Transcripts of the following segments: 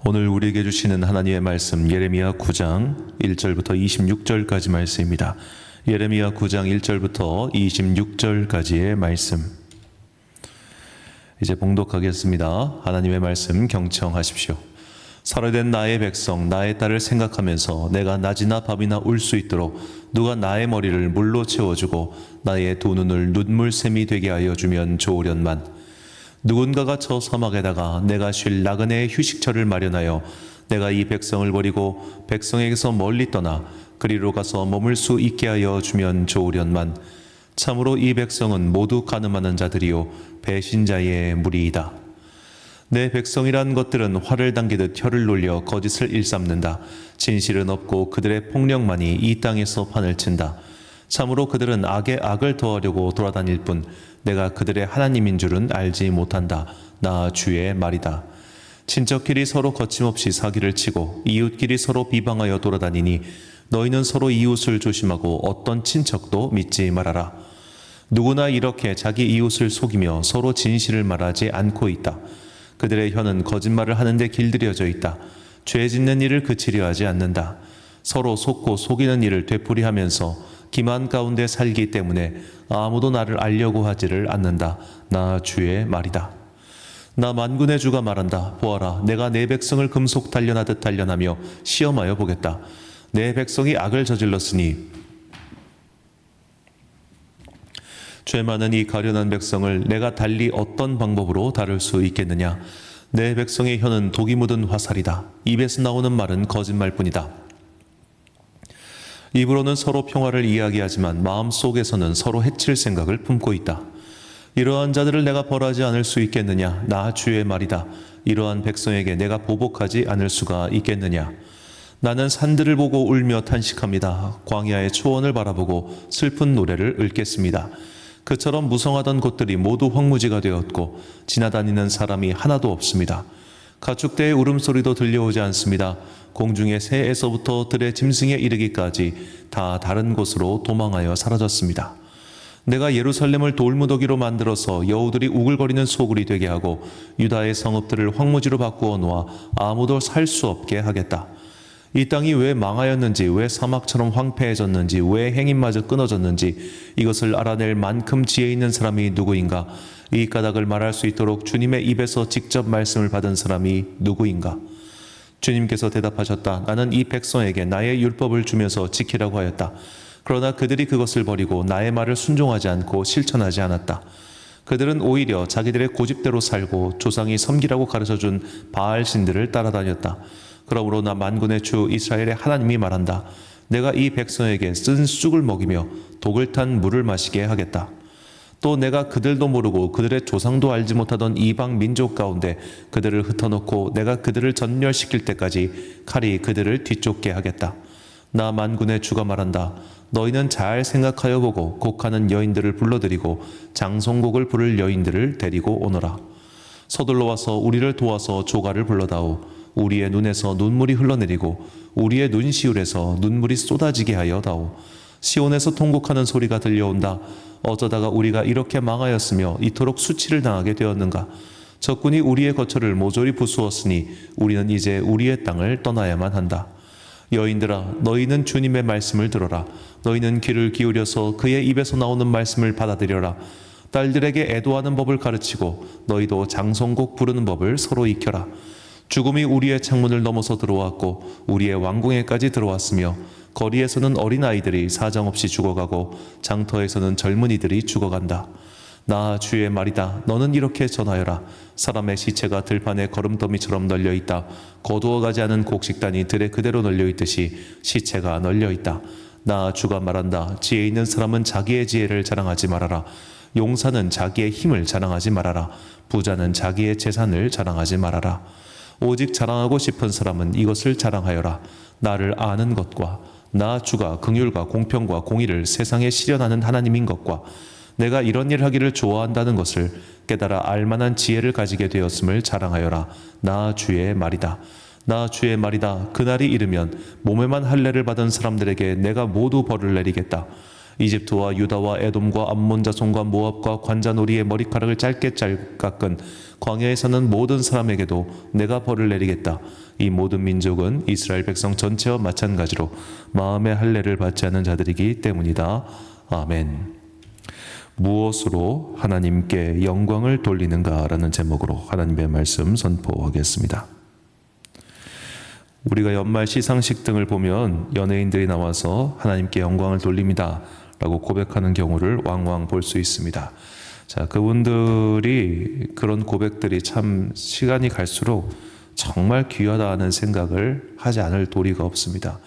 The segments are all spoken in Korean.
오늘 우리에게 주시는 하나님의 말씀 예레미야 9장 1절부터 26절까지 말씀입니다. 예레미야 9장 1절부터 26절까지의 말씀. 이제 봉독하겠습니다. 하나님의 말씀 경청하십시오. 살아된 나의 백성, 나의 딸을 생각하면서 내가 낮이나 밤이나 울 수 있도록 누가 나의 머리를 물로 채워주고 나의 두 눈을 눈물샘이 되게 하여 주면 좋으련만. 누군가가 저 사막에다가 내가 쉴 나그네의 휴식처를 마련하여 내가 이 백성을 버리고 백성에게서 멀리 떠나 그리로 가서 머물 수 있게 하여 주면 좋으련만. 참으로 이 백성은 모두 가늠하는 자들이요 배신자의 무리이다. 내 백성이란 것들은 활을 당기듯 혀를 놀려 거짓을 일삼는다. 진실은 없고 그들의 폭력만이 이 땅에서 판을 친다. 참으로 그들은 악에 악을 더하려고 돌아다닐 뿐 내가 그들의 하나님인 줄은 알지 못한다. 나 주의 말이다. 친척끼리 서로 거침없이 사기를 치고 이웃끼리 서로 비방하여 돌아다니니 너희는 서로 이웃을 조심하고 어떤 친척도 믿지 말아라. 누구나 이렇게 자기 이웃을 속이며 서로 진실을 말하지 않고 있다. 그들의 혀는 거짓말을 하는데 길들여져 있다. 죄 짓는 일을 그치려 하지 않는다. 서로 속고 속이는 일을 되풀이하면서 기만 가운데 살기 때문에 아무도 나를 알려고 하지를 않는다. 나 주의 말이다. 나 만군의 주가 말한다. 보아라, 내가 내 백성을 금속 단련하듯 단련하며 시험하여 보겠다. 내 백성이 악을 저질렀으니 죄 많은 이 가련한 백성을 내가 달리 어떤 방법으로 다룰 수 있겠느냐. 내 백성의 혀는 독이 묻은 화살이다. 입에서 나오는 말은 거짓말뿐이다. 입으로는 서로 평화를 이야기하지만 마음속에서는 서로 해칠 생각을 품고 있다. 이러한 자들을 내가 벌하지 않을 수 있겠느냐. 나 주의 말이다. 이러한 백성에게 내가 보복하지 않을 수가 있겠느냐. 나는 산들을 보고 울며 탄식합니다. 광야의 초원을 바라보고 슬픈 노래를 읊겠습니다. 그처럼 무성하던 곳들이 모두 황무지가 되었고 지나다니는 사람이 하나도 없습니다. 가축대의 울음소리도 들려오지 않습니다. 공중의 새에서부터 들의 짐승에 이르기까지 다 다른 곳으로 도망하여 사라졌습니다. 내가 예루살렘을 돌무더기로 만들어서 여우들이 우글거리는 소굴이 되게 하고 유다의 성읍들을 황무지로 바꾸어 놓아 아무도 살 수 없게 하겠다. 이 땅이 왜 망하였는지, 왜 사막처럼 황폐해졌는지, 왜 행인마저 끊어졌는지 이것을 알아낼 만큼 지혜 있는 사람이 누구인가? 이 까닭을 말할 수 있도록 주님의 입에서 직접 말씀을 받은 사람이 누구인가? 주님께서 대답하셨다. 나는 이 백성에게 나의 율법을 주면서 지키라고 하였다. 그러나 그들이 그것을 버리고 나의 말을 순종하지 않고 실천하지 않았다. 그들은 오히려 자기들의 고집대로 살고 조상이 섬기라고 가르쳐준 바알 신들을 따라다녔다. 그러므로 나 만군의 주 이스라엘의 하나님이 말한다. 내가 이 백성에게 쓴 쑥을 먹이며 독을 탄 물을 마시게 하겠다. 또 내가 그들도 모르고 그들의 조상도 알지 못하던 이방 민족 가운데 그들을 흩어놓고 내가 그들을 전멸시킬 때까지 칼이 그들을 뒤쫓게 하겠다. 나 만군의 주가 말한다. 너희는 잘 생각하여 보고 곡하는 여인들을 불러들이고 장송곡을 부를 여인들을 데리고 오너라. 서둘러 와서 우리를 도와서 조가를 불러다오. 우리의 눈에서 눈물이 흘러내리고 우리의 눈시울에서 눈물이 쏟아지게 하여 다오. 시온에서 통곡하는 소리가 들려온다. 어쩌다가 우리가 이렇게 망하였으며 이토록 수치를 당하게 되었는가. 적군이 우리의 거처를 모조리 부수었으니 우리는 이제 우리의 땅을 떠나야만 한다. 여인들아, 너희는 주님의 말씀을 들어라. 너희는 귀를 기울여서 그의 입에서 나오는 말씀을 받아들여라. 딸들에게 애도하는 법을 가르치고 너희도 장송곡 부르는 법을 서로 익혀라. 죽음이 우리의 창문을 넘어서 들어왔고 우리의 왕궁에까지 들어왔으며 거리에서는 어린아이들이 사정없이 죽어가고 장터에서는 젊은이들이 죽어간다. 나 주의 말이다. 너는 이렇게 전하여라. 사람의 시체가 들판에 거름더미처럼 널려있다. 거두어가지 않은 곡식단이 들에 그대로 널려있듯이 시체가 널려있다. 나 주가 말한다. 지혜 있는 사람은 자기의 지혜를 자랑하지 말아라. 용사는 자기의 힘을 자랑하지 말아라. 부자는 자기의 재산을 자랑하지 말아라. 오직 자랑하고 싶은 사람은 이것을 자랑하여라. 나를 아는 것과 나 주가 긍휼과 공평과 공의를 세상에 실현하는 하나님인 것과 내가 이런 일 하기를 좋아한다는 것을 깨달아 알만한 지혜를 가지게 되었음을 자랑하여라. 나 주의 말이다. 나 주의 말이다. 그날이 이르면 몸에만 할례를 받은 사람들에게 내가 모두 벌을 내리겠다. 이집트와 유다와 에돔과 암몬 자손과 모압과 관자놀이의 머리카락을 짧게 깎은 광야에 사는 모든 사람에게도 내가 벌을 내리겠다. 이 모든 민족은 이스라엘 백성 전체와 마찬가지로 마음의 할례를 받지 않은 자들이기 때문이다. 아멘. 무엇으로 하나님께 영광을 돌리는가라는 제목으로 하나님의 말씀 선포하겠습니다. 우리가 연말 시상식 등을 보면 연예인들이 나와서 하나님께 영광을 돌립니다 라고 고백하는 경우를 왕왕 볼 수 있습니다. 자, 그분들이 그런 고백들이 참 시간이 갈수록 정말 귀하다 하는 생각을 하지 않을 도리가 없습니다.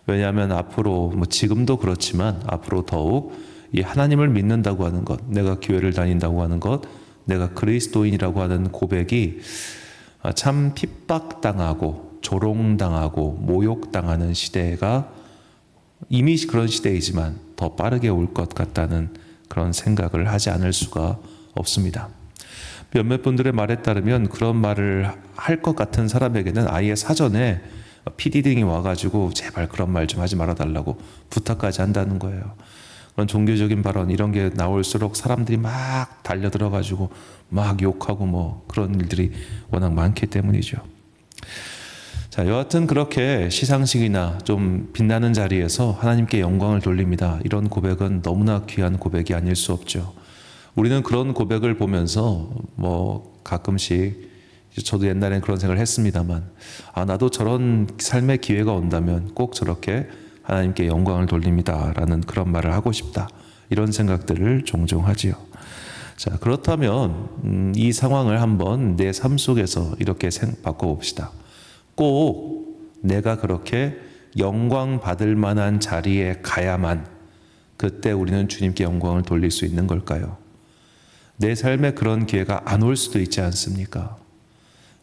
왜냐하면 앞으로 지금도 그렇지만 앞으로 더욱 이 하나님을 믿는다고 하는 것, 내가 교회를 다닌다고 하는 것, 내가 그리스도인이라고 하는 고백이 참 핍박당하고 조롱당하고 모욕당하는 시대가 이미 그런 시대이지만 더 빠르게 올 것 같다는 그런 생각을 하지 않을 수가 없습니다. 몇몇 분들의 말에 따르면 그런 말을 할 것 같은 사람에게는 아예 사전에 PD 등이 와가지고 제발 그런 말 좀 하지 말아달라고 부탁까지 한다는 거예요. 그런 종교적인 발언 이런 게 나올수록 사람들이 막 달려들어가지고 막 욕하고 그런 일들이 워낙 많기 때문이죠. 자, 여하튼 그렇게 시상식이나 좀 빛나는 자리에서 하나님께 영광을 돌립니다. 이런 고백은 너무나 귀한 고백이 아닐 수 없죠. 우리는 그런 고백을 보면서 가끔씩 저도 옛날엔 그런 생각을 했습니다만 나도 저런 삶의 기회가 온다면 꼭 저렇게 하나님께 영광을 돌립니다 라는 그런 말을 하고 싶다. 이런 생각들을 종종 하지요. 자, 그렇다면 이 상황을 한번 내 삶 속에서 이렇게 바꿔봅시다. 꼭 내가 그렇게 영광 받을 만한 자리에 가야만 그때 우리는 주님께 영광을 돌릴 수 있는 걸까요? 내 삶에 그런 기회가 안 올 수도 있지 않습니까?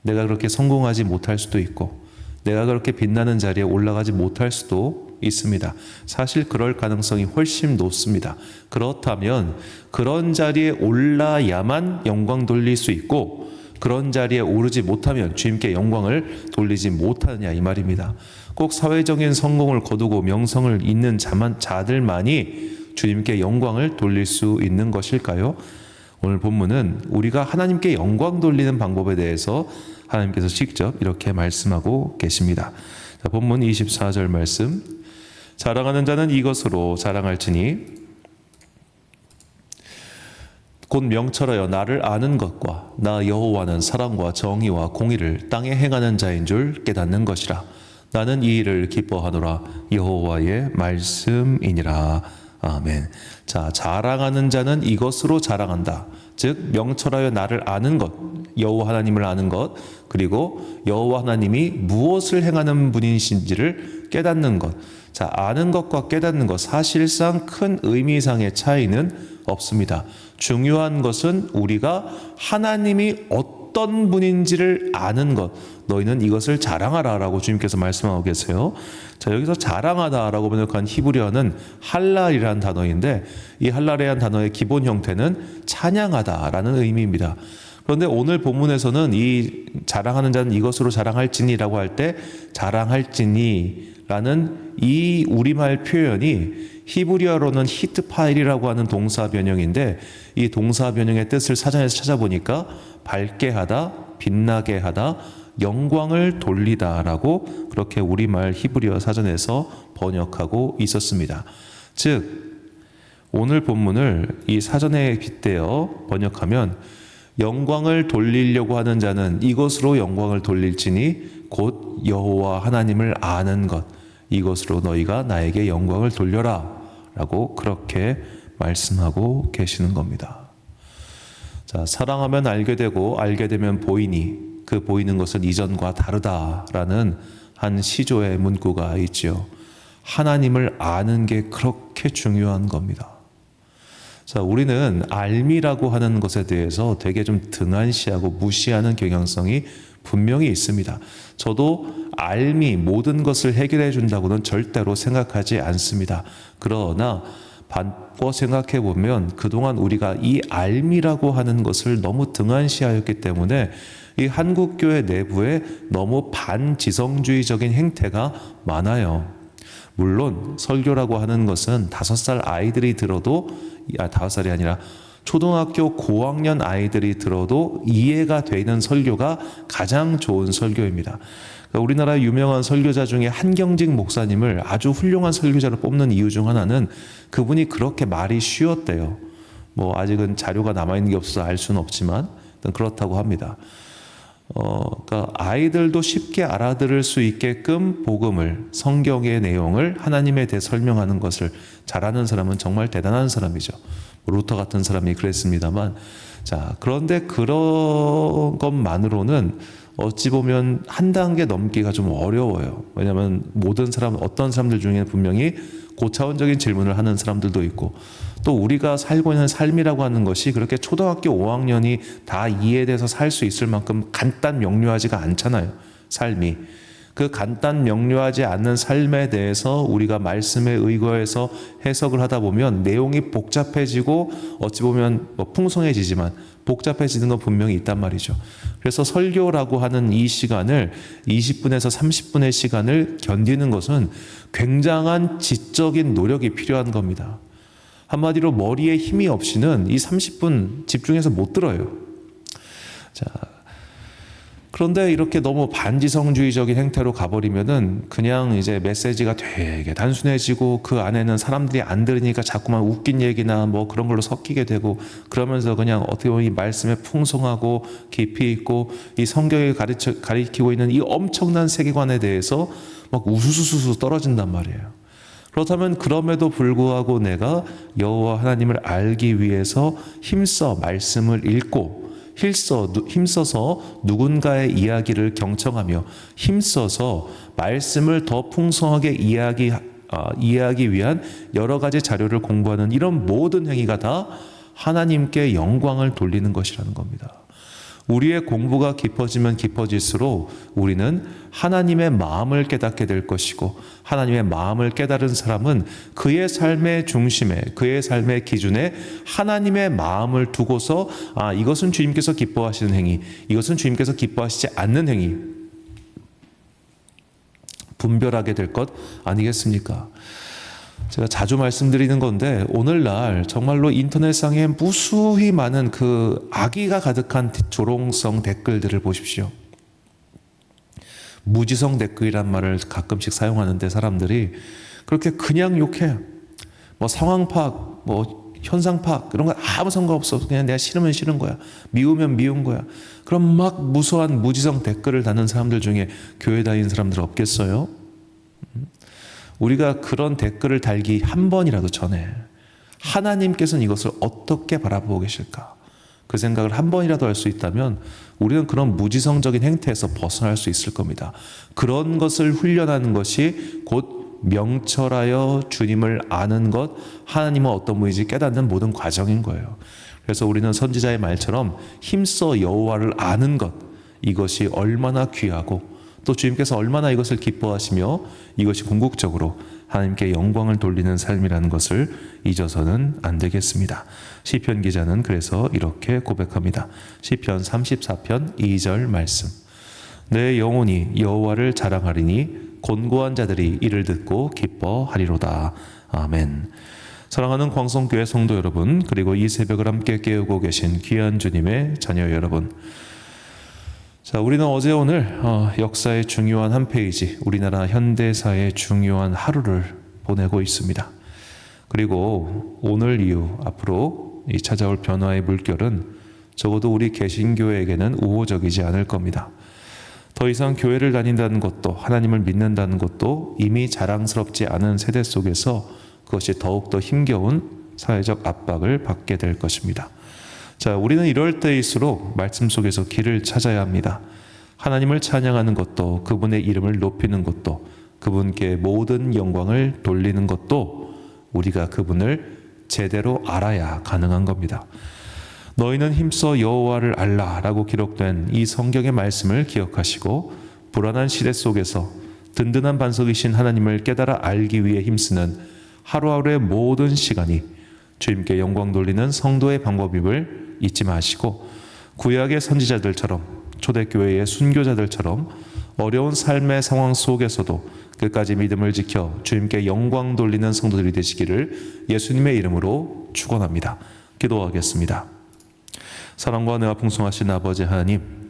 내가 그렇게 성공하지 못할 수도 있고 내가 그렇게 빛나는 자리에 올라가지 못할 수도 있습니다. 사실 그럴 가능성이 훨씬 높습니다. 그렇다면 그런 자리에 올라야만 영광 돌릴 수 있고 그런 자리에 오르지 못하면 주님께 영광을 돌리지 못하느냐 이 말입니다. 꼭 사회적인 성공을 거두고 명성을 잇는 자들만이 주님께 영광을 돌릴 수 있는 것일까요? 오늘 본문은 우리가 하나님께 영광 돌리는 방법에 대해서 하나님께서 직접 이렇게 말씀하고 계십니다. 자, 본문 24절 말씀. 자랑하는 자는 이것으로 자랑할지니 곧 명철하여 나를 아는 것과 나 여호와는 사랑과 정의와 공의를 땅에 행하는 자인 줄 깨닫는 것이라. 나는 이 일을 기뻐하노라. 여호와의 말씀이니라. 아멘. 자, 자랑하는 자는 이것으로 자랑한다. 즉 명철하여 나를 아는 것, 여호와 하나님을 아는 것, 그리고 여호와 하나님이 무엇을 행하는 분이신지를 깨닫는 것. 자, 아는 것과 깨닫는 것 사실상 큰 의미상의 차이는 없습니다. 중요한 것은 우리가 하나님이 어떤 분인지를 아는 것. 너희는 이것을 자랑하라 라고 주님께서 말씀하고 계세요. 자, 여기서 자랑하다 라고 번역한 히브리어는 할랄이라는 단어인데 이 할랄이라는 단어의 기본 형태는 찬양하다 라는 의미입니다. 그런데 오늘 본문에서는 이 자랑하는 자는 이것으로 자랑할지니라고 할 때 자랑할지니라는 이 우리말 표현이 히브리어로는 히트파일이라고 하는 동사 변형인데 이 동사 변형의 뜻을 사전에서 찾아보니까 밝게 하다, 빛나게 하다, 영광을 돌리다라고 그렇게 우리말 히브리어 사전에서 번역하고 있었습니다. 즉 오늘 본문을 이 사전에 빗대어 번역하면 영광을 돌리려고 하는 자는 이것으로 영광을 돌릴지니 곧 여호와 하나님을 아는 것, 이것으로 너희가 나에게 영광을 돌려라 라고 그렇게 말씀하고 계시는 겁니다. 자, 사랑하면 알게 되고 알게 되면 보이니 그 보이는 것은 이전과 다르다라는 한 시조의 문구가 있지요. 하나님을 아는 게 그렇게 중요한 겁니다. 자, 우리는 알미라고 하는 것에 대해서 되게 좀 등한시하고 무시하는 경향성이 분명히 있습니다. 저도 알미 모든 것을 해결해 준다고는 절대로 생각하지 않습니다. 그러나 바꿔 생각해 보면 그동안 우리가 이 알미라고 하는 것을 너무 등한시하였기 때문에 이 한국교회 내부에 너무 반지성주의적인 행태가 많아요. 물론 설교라고 하는 것은 5살 아이들이 들어도 5살이 아니라 초등학교 고학년 아이들이 들어도 이해가 되는 설교가 가장 좋은 설교입니다. 그러니까 우리나라 유명한 설교자 중에 한경직 목사님을 아주 훌륭한 설교자로 뽑는 이유 중 하나는 그분이 그렇게 말이 쉬웠대요. 뭐 아직은 자료가 남아있는 게 없어서 알 수는 없지만 그렇다고 합니다. 그러니까 아이들도 쉽게 알아들을 수 있게끔 복음을, 성경의 내용을 하나님에 대해 설명하는 것을 잘하는 사람은 정말 대단한 사람이죠. 루터 같은 사람이 그랬습니다만, 자, 그런데 그런 것만으로는 어찌 보면 한 단계 넘기가 좀 어려워요. 왜냐하면 어떤 사람들 중에는 분명히 고차원적인 질문을 하는 사람들도 있고, 또 우리가 살고 있는 삶이라고 하는 것이 그렇게 초등학교 5학년이 다 이해돼서 살 수 있을 만큼 간단 명료하지가 않잖아요. 삶이. 그 간단 명료하지 않는 삶에 대해서 우리가 말씀에 의거해서 해석을 하다 보면 내용이 복잡해지고 어찌 보면 풍성해지지만 복잡해지는 건 분명히 있단 말이죠. 그래서 설교라고 하는 이 시간을 20분에서 30분의 시간을 견디는 것은 굉장한 지적인 노력이 필요한 겁니다. 한마디로 머리에 힘이 없이는 이 30분 집중해서 못 들어요. 자, 그런데 이렇게 너무 반지성주의적인 행태로 가버리면은 그냥 이제 메시지가 되게 단순해지고 그 안에는 사람들이 안 들으니까 자꾸만 웃긴 얘기나 뭐 그런 걸로 섞이게 되고 그러면서 그냥 어떻게 보면 이 말씀에 풍성하고 깊이 있고 이 성경이 가리키고 있는 이 엄청난 세계관에 대해서 막 우수수수 떨어진단 말이에요. 그렇다면 그럼에도 불구하고 내가 여호와 하나님을 알기 위해서 힘써 말씀을 읽고 힘써서 누군가의 이야기를 경청하며 힘써서 말씀을 더 풍성하게 이해하기 위한 여러 가지 자료를 공부하는 이런 모든 행위가 다 하나님께 영광을 돌리는 것이라는 겁니다. 우리의 공부가 깊어지면 깊어질수록 우리는 하나님의 마음을 깨닫게 될 것이고 하나님의 마음을 깨달은 사람은 그의 삶의 중심에 그의 삶의 기준에 하나님의 마음을 두고서 이것은 주님께서 기뻐하시는 행위, 이것은 주님께서 기뻐하시지 않는 행위 분별하게 될 것 아니겠습니까? 제가 자주 말씀드리는 건데 오늘날 정말로 인터넷상에 무수히 많은 그 악의가 가득한 조롱성 댓글들을 보십시오. 무지성 댓글이란 말을 가끔씩 사용하는데 사람들이 그렇게 그냥 욕해요. 뭐 상황 파악, 뭐 현상 파악 이런 거 아무 상관없어. 그냥 내가 싫으면 싫은 거야. 미우면 미운 거야. 그럼 막 무수한 무지성 댓글을 다는 사람들 중에 교회 다니는 사람들 없겠어요? 우리가 그런 댓글을 달기 한 번이라도 전에 하나님께서는 이것을 어떻게 바라보고 계실까? 그 생각을 한 번이라도 할 수 있다면 우리는 그런 무지성적인 행태에서 벗어날 수 있을 겁니다. 그런 것을 훈련하는 것이 곧 명철하여 주님을 아는 것, 하나님은 어떤 분인지 깨닫는 모든 과정인 거예요. 그래서 우리는 선지자의 말처럼 힘써 여호와를 아는 것, 이것이 얼마나 귀하고 또 주님께서 얼마나 이것을 기뻐하시며 이것이 궁극적으로 하나님께 영광을 돌리는 삶이라는 것을 잊어서는 안 되겠습니다. 시편 기자는 그래서 이렇게 고백합니다. 시편 34편 2절 말씀. 내 영혼이 여호와를 자랑하리니 곤고한 자들이 이를 듣고 기뻐하리로다. 아멘. 사랑하는 광성교회 성도 여러분, 그리고 이 새벽을 함께 깨우고 계신 귀한 주님의 자녀 여러분, 자, 우리는 어제 오늘 역사의 중요한 한 페이지, 우리나라 현대사의 중요한 하루를 보내고 있습니다. 그리고 오늘 이후 앞으로 이 찾아올 변화의 물결은 적어도 우리 개신교회에게는 우호적이지 않을 겁니다. 더 이상 교회를 다닌다는 것도 하나님을 믿는다는 것도 이미 자랑스럽지 않은 세대 속에서 그것이 더욱더 힘겨운 사회적 압박을 받게 될 것입니다. 자, 우리는 이럴 때일수록 말씀 속에서 길을 찾아야 합니다. 하나님을 찬양하는 것도, 그분의 이름을 높이는 것도, 그분께 모든 영광을 돌리는 것도 우리가 그분을 제대로 알아야 가능한 겁니다. 너희는 힘써 여호와를 알라라고 기록된 이 성경의 말씀을 기억하시고 불안한 시대 속에서 든든한 반석이신 하나님을 깨달아 알기 위해 힘쓰는 하루하루의 모든 시간이 주님께 영광 돌리는 성도의 방법임을 잊지 마시고 구약의 선지자들처럼 초대교회의 순교자들처럼 어려운 삶의 상황 속에서도 끝까지 믿음을 지켜 주님께 영광 돌리는 성도들이 되시기를 예수님의 이름으로 축원합니다. 기도하겠습니다. 사랑과 은혜가 풍성하신 아버지 하나님,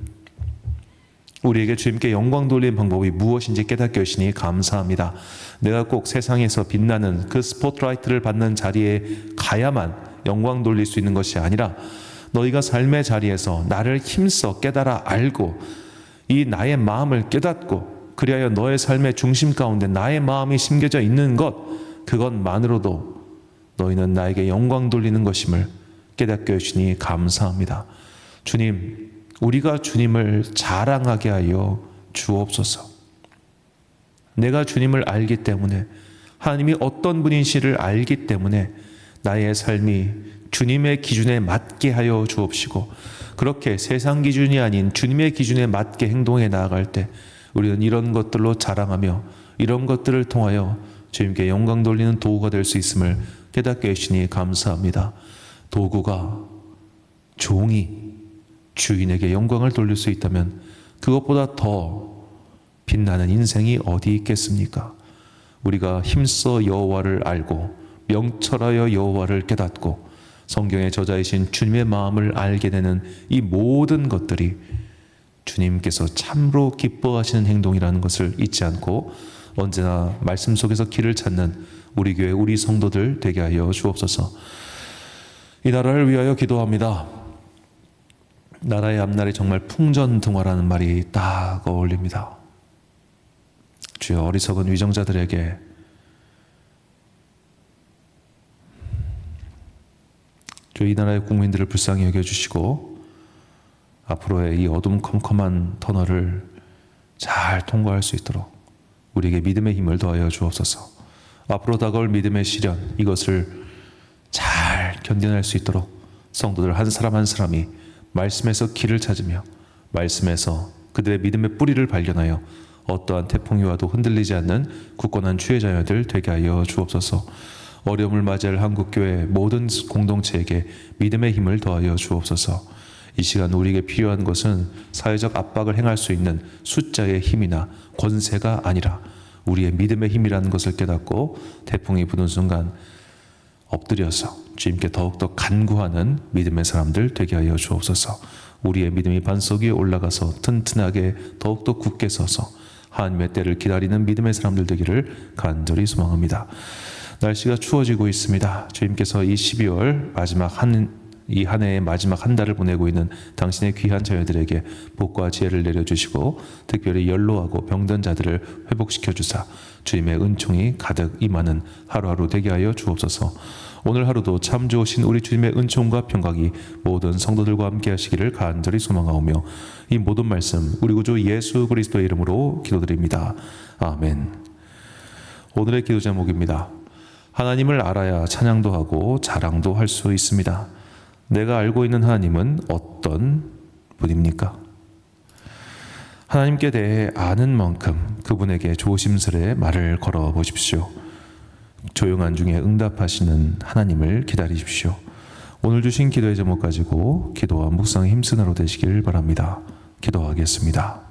우리에게 주님께 영광 돌리는 방법이 무엇인지 깨닫게 하시니 감사합니다. 내가 꼭 세상에서 빛나는 그 스포트라이트를 받는 자리에 가야만 영광 돌릴 수 있는 것이 아니라 너희가 삶의 자리에서 나를 힘써 깨달아 알고 이 나의 마음을 깨닫고 그리하여 너의 삶의 중심 가운데 나의 마음이 심겨져 있는 것, 그것만으로도 너희는 나에게 영광 돌리는 것임을 깨닫게 해주시니 감사합니다. 주님, 우리가 주님을 자랑하게 하여 주옵소서. 내가 주님을 알기 때문에, 하나님이 어떤 분이신지를 알기 때문에 나의 삶이 주님의 기준에 맞게 하여 주옵시고, 그렇게 세상 기준이 아닌 주님의 기준에 맞게 행동해 나아갈 때 우리는 이런 것들로 자랑하며 이런 것들을 통하여 주님께 영광 돌리는 도구가 될 수 있음을 깨닫게 해주시니 감사합니다. 도구가, 종이 주인에게 영광을 돌릴 수 있다면 그것보다 더 빛나는 인생이 어디 있겠습니까? 우리가 힘써 여호와를 알고 명철하여 여호와를 깨닫고 성경의 저자이신 주님의 마음을 알게 되는 이 모든 것들이 주님께서 참으로 기뻐하시는 행동이라는 것을 잊지 않고 언제나 말씀 속에서 길을 찾는 우리 교회 우리 성도들 되게 하여 주옵소서. 이 나라를 위하여 기도합니다. 나라의 앞날이 정말 풍전등화라는 말이 딱 어울립니다. 주여, 어리석은 위정자들에게 주여 이 나라의 국민들을 불쌍히 여겨주시고 앞으로의 이 어둠컴컴한 터널을 잘 통과할 수 있도록 우리에게 믿음의 힘을 더하여 주옵소서. 앞으로 다가올 믿음의 시련, 이것을 잘 견뎌낼 수 있도록 성도들 한 사람 한 사람이 말씀에서 길을 찾으며 말씀에서 그들의 믿음의 뿌리를 발견하여 어떠한 태풍이 와도 흔들리지 않는 굳건한 주의 자녀들 되게 하여 주옵소서. 어려움을 맞이할 한국교회 모든 공동체에게 믿음의 힘을 더하여 주옵소서. 이 시간 우리에게 필요한 것은 사회적 압박을 행할 수 있는 숫자의 힘이나 권세가 아니라 우리의 믿음의 힘이라는 것을 깨닫고 태풍이 부는 순간 엎드려서 주님께 더욱더 간구하는 믿음의 사람들 되게 하여 주옵소서. 우리의 믿음이 반석 위에 올라가서 튼튼하게 더욱더 굳게 서서 하나님의 때를 기다리는 믿음의 사람들 되기를 간절히 소망합니다. 날씨가 추워지고 있습니다. 주님께서 이 12월 마지막 이 한 해의 마지막 한 달을 보내고 있는 당신의 귀한 자녀들에게 복과 지혜를 내려주시고 특별히 연로하고 병든 자들을 회복시켜 주사 주님의 은총이 가득 임하는 하루하루 되게 하여 주옵소서. 오늘 하루도 참 좋으신 우리 주님의 은총과 평강이 모든 성도들과 함께 하시기를 간절히 소망하오며 이 모든 말씀 우리 구주 예수 그리스도의 이름으로 기도드립니다. 아멘. 오늘의 기도 제목입니다. 하나님을 알아야 찬양도 하고 자랑도 할 수 있습니다. 내가 알고 있는 하나님은 어떤 분입니까? 하나님께 대해 아는 만큼 그분에게 조심스레 말을 걸어 보십시오. 조용한 중에 응답하시는 하나님을 기다리십시오. 오늘 주신 기도의 제목 가지고 기도와 묵상에 힘쓰는 하루 되시길 바랍니다. 기도하겠습니다.